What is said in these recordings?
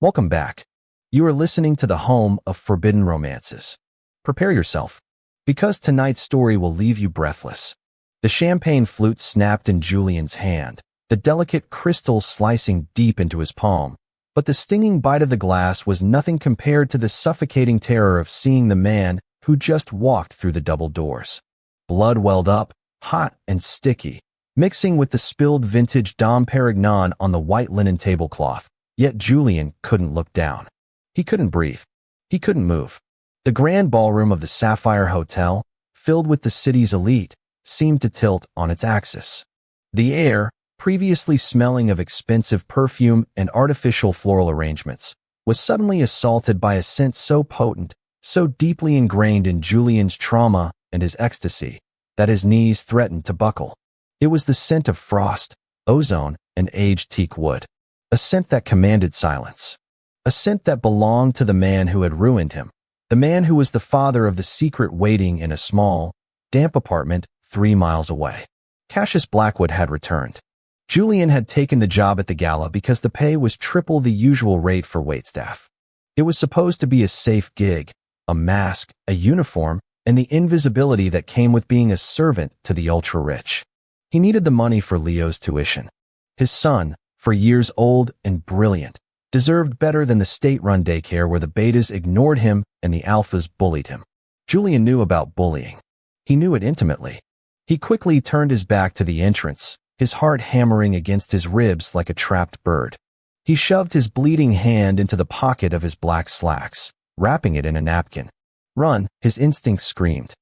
Welcome back. You are listening to the home of forbidden romances. Prepare yourself, because tonight's story will leave you breathless. The champagne flute snapped in Julian's hand, the delicate crystal slicing deep into his palm. But the stinging bite of the glass was nothing compared to the suffocating terror of seeing the man who just walked through the double doors. Blood welled up, hot and sticky, mixing with the spilled vintage Dom Perignon on the white linen tablecloth. Yet Julian couldn't look down. He couldn't breathe. He couldn't move. The grand ballroom of the Sapphire Hotel, filled with the city's elite, seemed to tilt on its axis. The air, previously smelling of expensive perfume and artificial floral arrangements, was suddenly assaulted by a scent so potent, so deeply ingrained in Julian's trauma and his ecstasy, that his knees threatened to buckle. It was the scent of frost, ozone, and aged teak wood. A scent that commanded silence. A scent that belonged to the man who had ruined him. The man who was the father of the secret waiting in a small, damp apartment 3 miles away. Cassius Blackwood had returned. Julian had taken the job at the gala because the pay was triple the usual rate for waitstaff. It was supposed to be a safe gig, a mask, a uniform, and the invisibility that came with being a servant to the ultra-rich. He needed the money for Leo's tuition. His son, for years old and brilliant, deserved better than the state-run daycare where the betas ignored him and the alphas bullied him. Julian knew about bullying. He knew it intimately. He quickly turned his back to the entrance, his heart hammering against his ribs like a trapped bird. He shoved his bleeding hand into the pocket of his black slacks, wrapping it in a napkin. Run, his instinct screamed.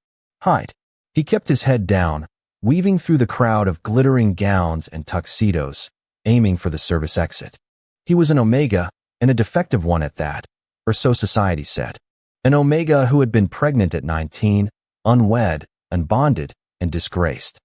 Hide. He kept his head down, weaving through the crowd of glittering gowns and tuxedos, aiming for the service exit. He was an Omega, and a defective one at that, or so society said. An Omega who had been pregnant at 19, unwed, unbonded, and disgraced.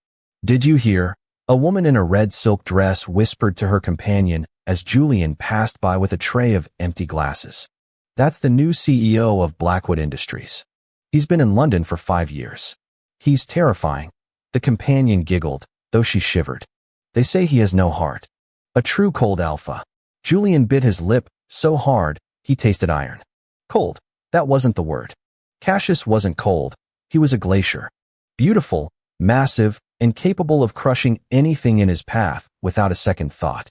Did you hear? A woman in a red silk dress whispered to her companion as Julian passed by with a tray of empty glasses. That's the new CEO of Blackwood Industries. He's been in London for 5 years. He's terrifying. The companion giggled, though she shivered. They say he has no heart. A true cold alpha. Julian bit his lip so hard, he tasted iron. Cold. That wasn't the word. Cassius wasn't cold. He was a glacier. Beautiful, massive, and capable of crushing anything in his path without a second thought.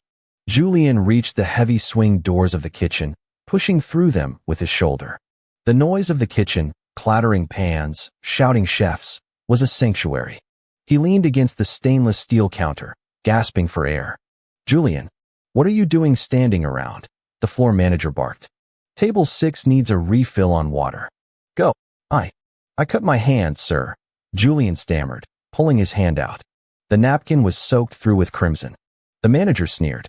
Julian reached the heavy swing doors of the kitchen, pushing through them with his shoulder. The noise of the kitchen, clattering pans, shouting chefs, was a sanctuary. He leaned against the stainless steel counter, gasping for air. Julian, what are you doing standing around? The floor manager barked. Table 6 needs a refill on water. Go. I cut my hand, sir. Julian stammered, pulling his hand out. The napkin was soaked through with crimson. The manager sneered.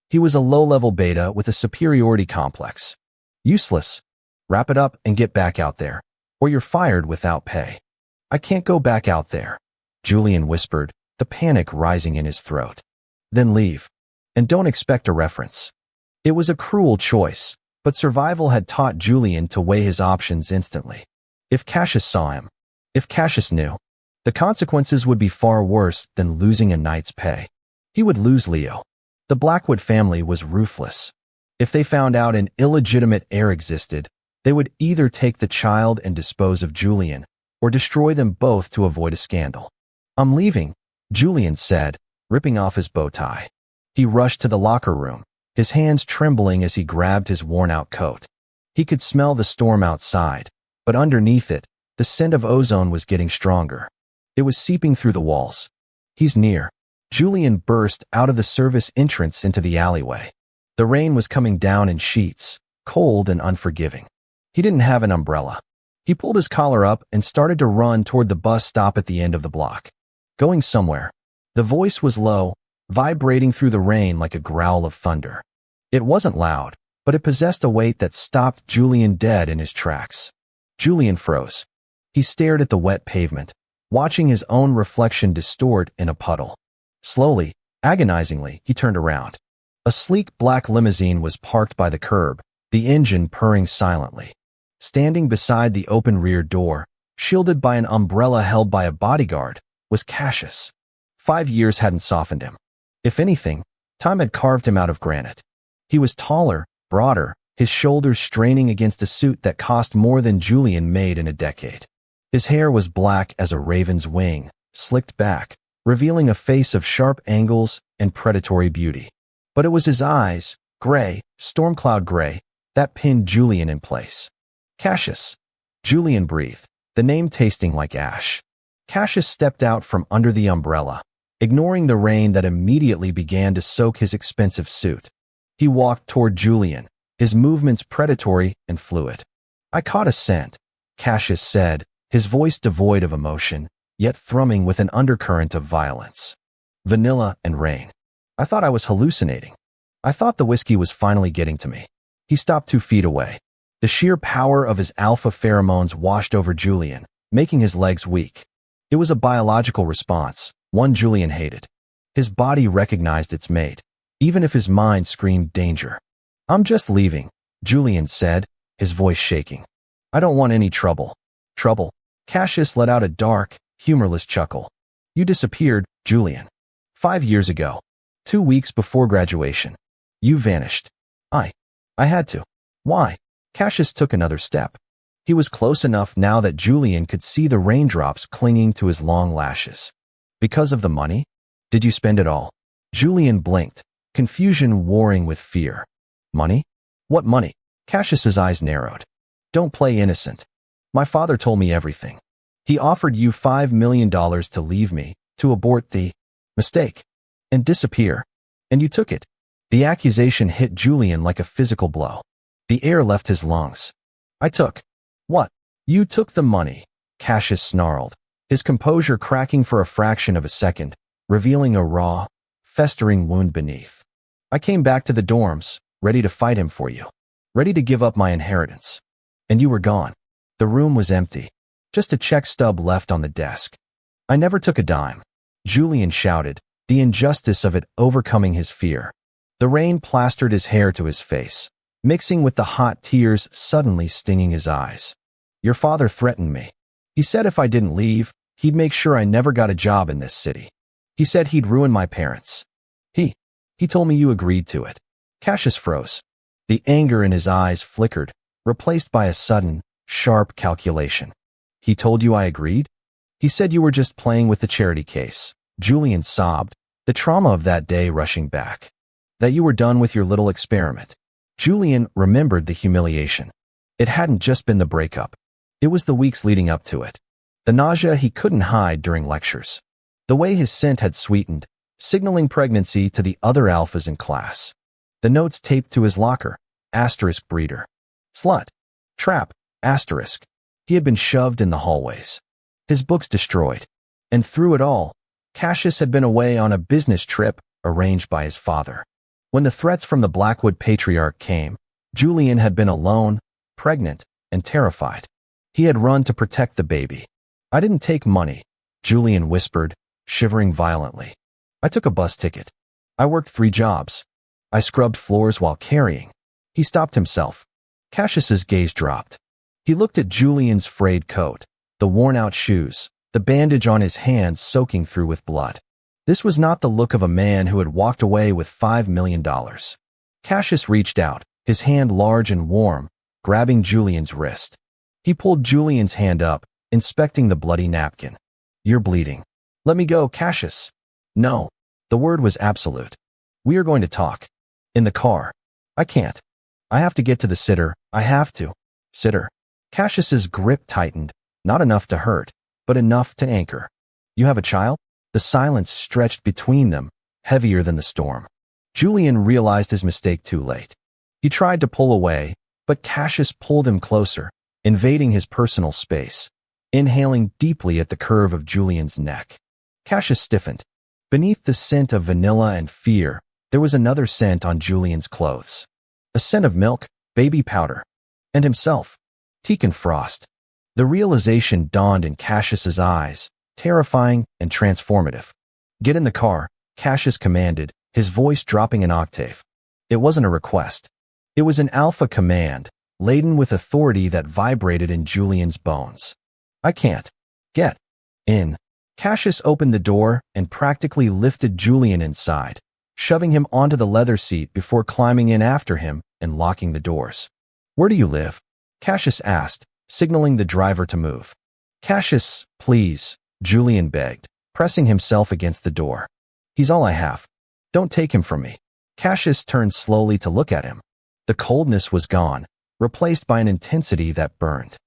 He was a low-level beta with a superiority complex. Useless. Wrap it up and get back out there, or you're fired without pay. I can't go back out there, Julian whispered, the panic rising in his throat. Then leave. And don't expect a reference. It was a cruel choice, but survival had taught Julian to weigh his options instantly. If Cassius saw him, if Cassius knew, the consequences would be far worse than losing a night's pay. He would lose Leo. The Blackwood family was ruthless. If they found out an illegitimate heir existed, they would either take the child and dispose of Julian, or destroy them both to avoid a scandal. I'm leaving, Julian said, ripping off his bow tie. He rushed to the locker room, his hands trembling as he grabbed his worn-out coat. He could smell the storm outside, but underneath it, the scent of ozone was getting stronger. It was seeping through the walls. He's near. Julian burst out of the service entrance into the alleyway. The rain was coming down in sheets, cold and unforgiving. He didn't have an umbrella. He pulled his collar up and started to run toward the bus stop at the end of the block. Going somewhere. The voice was low, vibrating through the rain like a growl of thunder. It wasn't loud, but it possessed a weight that stopped Julian dead in his tracks. Julian froze. He stared at the wet pavement, watching his own reflection distort in a puddle. Slowly, agonizingly, he turned around. A sleek black limousine was parked by the curb, the engine purring silently. Standing beside the open rear door, shielded by an umbrella held by a bodyguard, was Cassius. 5 years hadn't softened him. If anything, time had carved him out of granite. He was taller, broader, his shoulders straining against a suit that cost more than Julian made in a decade. His hair was black as a raven's wing, slicked back, revealing a face of sharp angles and predatory beauty. But it was his eyes, gray, storm cloud gray, that pinned Julian in place. Cassius. Julian breathed, the name tasting like ash. Cassius stepped out from under the umbrella, ignoring the rain that immediately began to soak his expensive suit. He walked toward Julian, his movements predatory and fluid. "I caught a scent," Cassius said, his voice devoid of emotion, yet thrumming with an undercurrent of violence. "Vanilla and rain. I thought I was hallucinating. I thought the whiskey was finally getting to me." He stopped 2 feet away. The sheer power of his alpha pheromones washed over Julian, making his legs weak. It was a biological response, one Julian hated. His body recognized its mate, even if his mind screamed danger. "I'm just leaving," Julian said, his voice shaking. "I don't want any trouble." "Trouble?" Cassius let out a dark, humorless chuckle. "You disappeared, Julian. 5 years ago. 2 weeks before graduation. You vanished. I had to." "Why?" Cassius took another step. He was close enough now that Julian could see the raindrops clinging to his long lashes. "Because of the money? Did you spend it all?" Julian blinked, confusion warring with fear. "Money? What money?" Cassius's eyes narrowed. "Don't play innocent. My father told me everything. He offered you $5 million to leave me, to abort the mistake, and disappear. And you took it." The accusation hit Julian like a physical blow. The air left his lungs. "I took." "What?" "You took the money," Cassius snarled, his composure cracking for a fraction of a second, revealing a raw, festering wound beneath. "I came back to the dorms, ready to fight him for you, ready to give up my inheritance. And you were gone. The room was empty, just a check stub left on the desk. I never took a dime." Julian shouted, the injustice of it overcoming his fear. The rain plastered his hair to his face, mixing with the hot tears suddenly stinging his eyes. "Your father threatened me. He said if I didn't leave, he'd make sure I never got a job in this city. He said he'd ruin my parents. He told me you agreed to it." Cassius froze. The anger in his eyes flickered, replaced by a sudden, sharp calculation. "He told you I agreed?" "He said you were just playing with the charity case." Julian sobbed, the trauma of that day rushing back. "That you were done with your little experiment." Julian remembered the humiliation. It hadn't just been the breakup. It was the weeks leading up to it. The nausea he couldn't hide during lectures. The way his scent had sweetened, signaling pregnancy to the other alphas in class. The notes taped to his locker, * breeder. Slut. Trap, *. He had been shoved in the hallways. His books destroyed. And through it all, Cassius had been away on a business trip arranged by his father. When the threats from the Blackwood patriarch came, Julian had been alone, pregnant, and terrified. He had run to protect the baby. "I didn't take money," Julian whispered, shivering violently. "I took a bus ticket. I worked 3 jobs. I scrubbed floors while carrying." He stopped himself. Cassius's gaze dropped. He looked at Julian's frayed coat, the worn-out shoes, the bandage on his hands soaking through with blood. This was not the look of a man who had walked away with $5 million. Cassius reached out, his hand large and warm, grabbing Julian's wrist. He pulled Julian's hand up, inspecting the bloody napkin. "You're bleeding." "Let me go, Cassius." "No." The word was absolute. "We are going to talk. In the car." "I can't. I have to get to the sitter. I have to." "Sitter." Cassius's grip tightened, not enough to hurt, but enough to anchor. "You have a child?" The silence stretched between them, heavier than the storm. Julian realized his mistake too late. He tried to pull away, but Cassius pulled him closer, invading his personal space, inhaling deeply at the curve of Julian's neck. Cassius stiffened. Beneath the scent of vanilla and fear, there was another scent on Julian's clothes. A scent of milk, baby powder, and himself. Teak and frost. The realization dawned in Cassius's eyes, terrifying and transformative. "Get in the car," Cassius commanded, his voice dropping an octave. It wasn't a request. It was an alpha command, laden with authority that vibrated in Julian's bones. "I can't." "Get in." Cassius opened the door and practically lifted Julian inside, shoving him onto the leather seat before climbing in after him and locking the doors. "Where do you live?" Cassius asked, signaling the driver to move. "Cassius, please," Julian begged, pressing himself against the door. "He's all I have. Don't take him from me." Cassius turned slowly to look at him. The coldness was gone, replaced by an intensity that burned.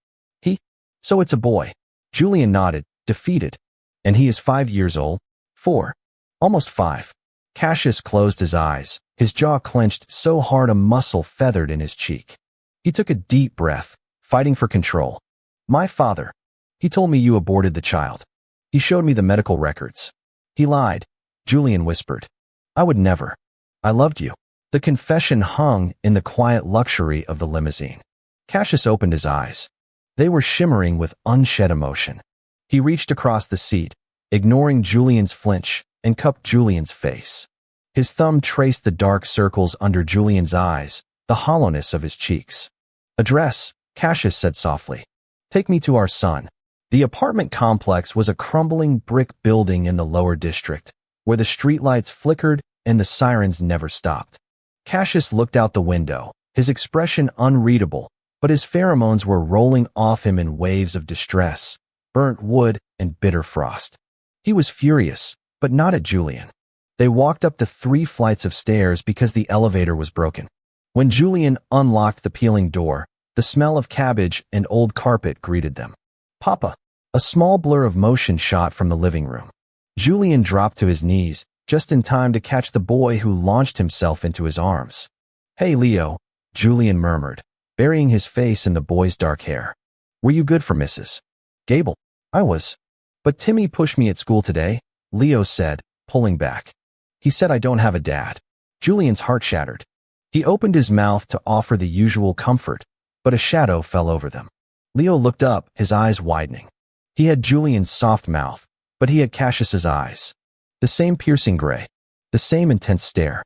"So it's a boy." Julian nodded, defeated. "And he is 5 years old?" "4. Almost 5. Cassius closed his eyes, his jaw clenched so hard a muscle feathered in his cheek. He took a deep breath, fighting for control. "My father. He told me you aborted the child. He showed me the medical records." "He lied," Julian whispered. "I would never. I loved you." The confession hung in the quiet luxury of the limousine. Cassius opened his eyes. They were shimmering with unshed emotion. He reached across the seat, ignoring Julian's flinch, and cupped Julian's face. His thumb traced the dark circles under Julian's eyes, the hollowness of his cheeks. "Address," Cassius said softly. "Take me to our son." The apartment complex was a crumbling brick building in the lower district, where the streetlights flickered and the sirens never stopped. Cassius looked out the window, his expression unreadable, but his pheromones were rolling off him in waves of distress, burnt wood, and bitter frost. He was furious, but not at Julian. They walked up the 3 flights of stairs because the elevator was broken. When Julian unlocked the peeling door, the smell of cabbage and old carpet greeted them. "Papa." A small blur of motion shot from the living room. Julian dropped to his knees, just in time to catch the boy who launched himself into his arms. "Hey, Leo," Julian murmured, burying his face in the boy's dark hair. "Were you good for Mrs. Gable?" "I was. But Timmy pushed me at school today," Leo said, pulling back. "He said I don't have a dad." Julian's heart shattered. He opened his mouth to offer the usual comfort, but a shadow fell over them. Leo looked up, his eyes widening. He had Julian's soft mouth, but he had Cassius's eyes. The same piercing gray, the same intense stare.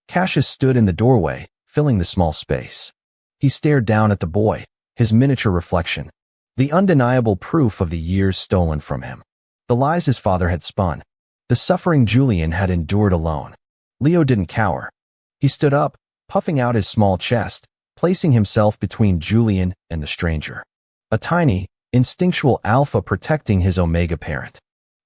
Cassius stood in the doorway, filling the small space. He stared down at the boy, his miniature reflection, the undeniable proof of the years stolen from him. The lies his father had spun, the suffering Julian had endured alone. Leo didn't cower. He stood up, puffing out his small chest, placing himself between Julian and the stranger. A tiny, instinctual alpha protecting his omega parent.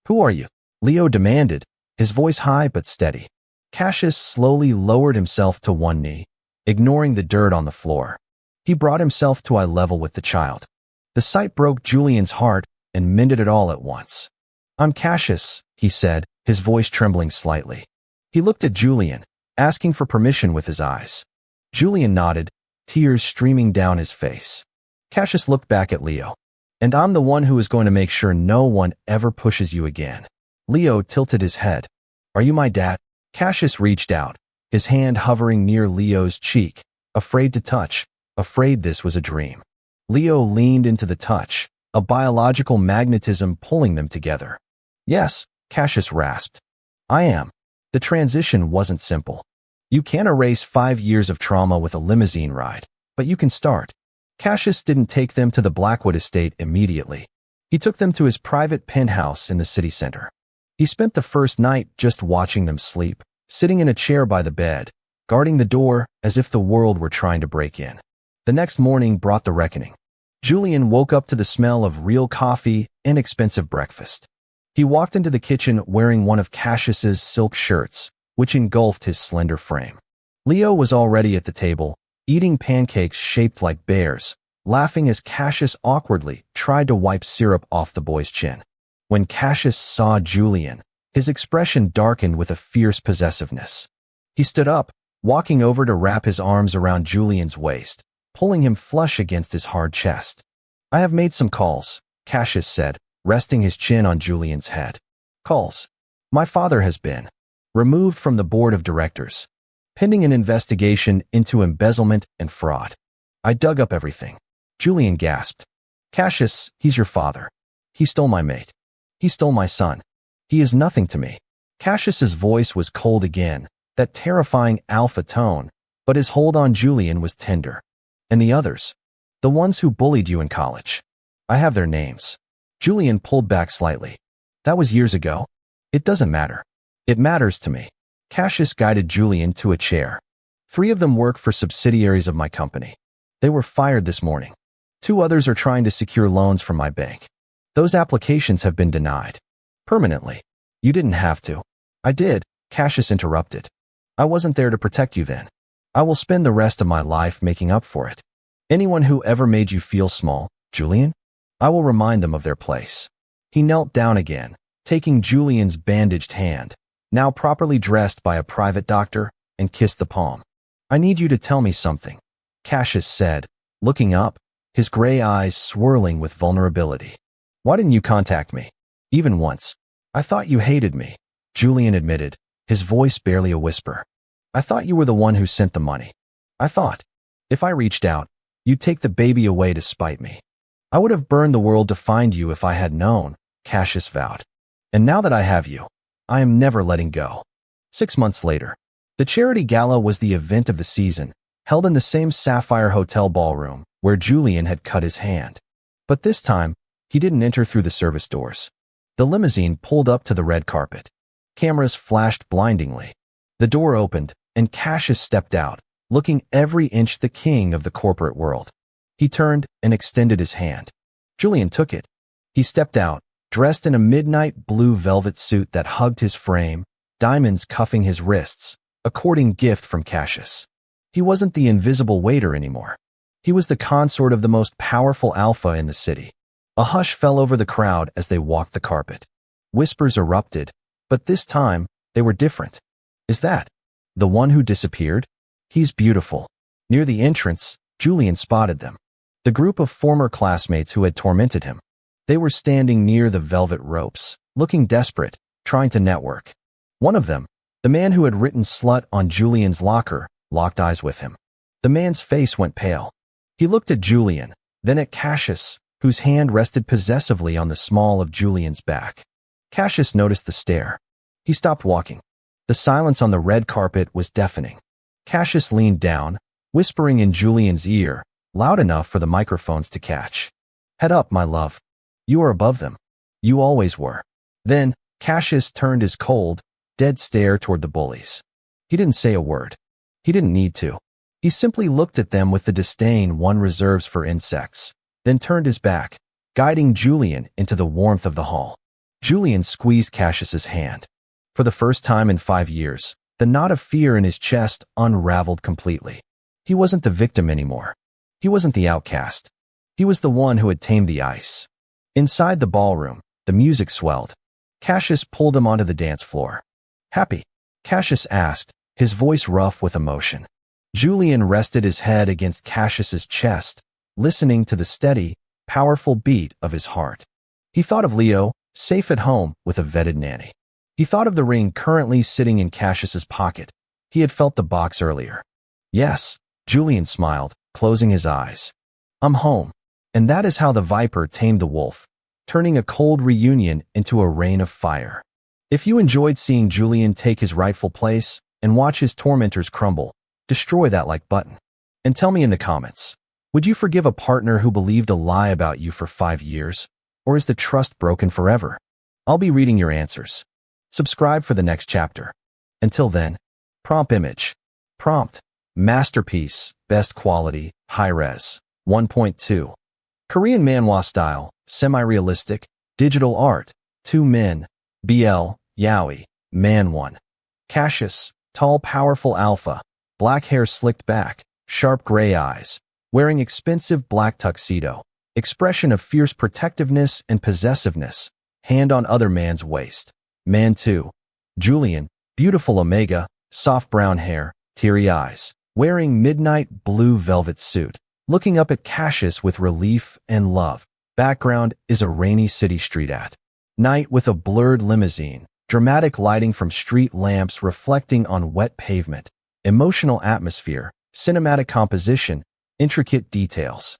"Who are you?" Leo demanded, his voice high but steady. Cassius slowly lowered himself to one knee, ignoring the dirt on the floor. He brought himself to eye level with the child. The sight broke Julian's heart and mended it all at once. "I'm Cassius," he said, his voice trembling slightly. He looked at Julian, asking for permission with his eyes. Julian nodded, tears streaming down his face. Cassius looked back at Leo. "And I'm the one who is going to make sure no one ever pushes you again." Leo tilted his head. "Are you my dad?" Cassius reached out, his hand hovering near Leo's cheek, afraid to touch, afraid this was a dream. Leo leaned into the touch, a biological magnetism pulling them together. "Yes," Cassius rasped. "I am." The transition wasn't simple. You can't erase 5 years of trauma with a limousine ride, but you can start. Cassius didn't take them to the Blackwood estate immediately. He took them to his private penthouse in the city center. He spent the first night just watching them sleep, sitting in a chair by the bed, guarding the door as if the world were trying to break in. The next morning brought the reckoning. Julian woke up to the smell of real coffee and expensive breakfast. He walked into the kitchen wearing one of Cassius's silk shirts, which engulfed his slender frame. Leo was already at the table, eating pancakes shaped like bears, laughing as Cassius awkwardly tried to wipe syrup off the boy's chin. When Cassius saw Julian, his expression darkened with a fierce possessiveness. He stood up, walking over to wrap his arms around Julian's waist, pulling him flush against his hard chest. "I have made some calls," Cassius said, resting his chin on Julian's head. "Calls. My father has been removed from the board of directors, pending an investigation into embezzlement and fraud. I dug up everything." Julian gasped. "Cassius, he's your father. He stole my mate. He stole my son. He is nothing to me." Cassius's voice was cold again, that terrifying alpha tone, but his hold on Julian was tender. "And the others? The ones who bullied you in college? I have their names." Julian pulled back slightly. "That was years ago. It doesn't matter. It matters to me." Cassius guided Julian to a chair. 3 of them work for subsidiaries of my company. They were fired this morning. 2 others are trying to secure loans from my bank. Those applications have been denied. Permanently. You didn't have to. I did, Cassius interrupted. I wasn't there to protect you then. I will spend the rest of my life making up for it. Anyone who ever made you feel small, Julian, I will remind them of their place. He knelt down again, taking Julian's bandaged hand, now properly dressed by a private doctor, and kissed the palm. I need you to tell me something, Cassius said, looking up, his gray eyes swirling with vulnerability. Why didn't you contact me? Even once. I thought you hated me, Julian admitted, his voice barely a whisper. I thought you were the one who sent the money. I thought, if I reached out, you'd take the baby away to spite me. I would have burned the world to find you if I had known, Cassius vowed. And now that I have you, I am never letting go. 6 months later, the charity gala was the event of the season, held in the same Sapphire Hotel ballroom where Julian had cut his hand. But this time, he didn't enter through the service doors. The limousine pulled up to the red carpet. Cameras flashed blindingly. The door opened, and Cassius stepped out, looking every inch the king of the corporate world. He turned and extended his hand. Julian took it. He stepped out, dressed in a midnight blue velvet suit that hugged his frame, diamonds cuffing his wrists, a courting gift from Cassius. He wasn't the invisible waiter anymore. He was the consort of the most powerful alpha in the city. A hush fell over the crowd as they walked the carpet. Whispers erupted, but this time, they were different. Is that the one who disappeared? He's beautiful. Near the entrance, Julian spotted them. The group of former classmates who had tormented him. They were standing near the velvet ropes, looking desperate, trying to network. One of them, the man who had written slut on Julian's locker, locked eyes with him. The man's face went pale. He looked at Julian, then at Cassius, whose hand rested possessively on the small of Julian's back. Cassius noticed the stare. He stopped walking. The silence on the red carpet was deafening. Cassius leaned down, whispering in Julian's ear, loud enough for the microphones to catch. Head up, my love. You are above them. You always were. Then, Cassius turned his cold, dead stare toward the bullies. He didn't say a word. He didn't need to. He simply looked at them with the disdain one reserves for insects, then turned his back, guiding Julian into the warmth of the hall. Julian squeezed Cassius's hand. For the first time in 5 years, the knot of fear in his chest unraveled completely. He wasn't the victim anymore. He wasn't the outcast. He was the one who had tamed the ice. Inside the ballroom, the music swelled. Cassius pulled him onto the dance floor. Happy? Cassius asked, his voice rough with emotion. Julian rested his head against Cassius's chest, listening to the steady, powerful beat of his heart. He thought of Leo, safe at home with a vetted nanny. He thought of the ring currently sitting in Cassius's pocket. He had felt the box earlier. Yes, Julian smiled, closing his eyes. I'm home. And that is how the viper tamed the wolf, turning a cold reunion into a rain of fire. If you enjoyed seeing Julian take his rightful place and watch his tormentors crumble, destroy that like button. And tell me in the comments, would you forgive a partner who believed a lie about you for 5 years? Or is the trust broken forever? I'll be reading your answers. Subscribe for the next chapter. Until then, prompt image. Prompt, masterpiece, best quality, high-res, 1.2. Korean manhwa style, semi-realistic, digital art, 2 men, BL, Yaoi, man 1. Cassius, tall powerful alpha, black hair slicked back, sharp gray eyes, wearing expensive black tuxedo, expression of fierce protectiveness and possessiveness, hand on other man's waist. Man 2. Julian, beautiful omega, soft brown hair, teary eyes, wearing midnight blue velvet suit, looking up at Cassius with relief and love. Background is a rainy city street at night with a blurred limousine, dramatic lighting from street lamps reflecting on wet pavement, emotional atmosphere, cinematic composition, intricate details.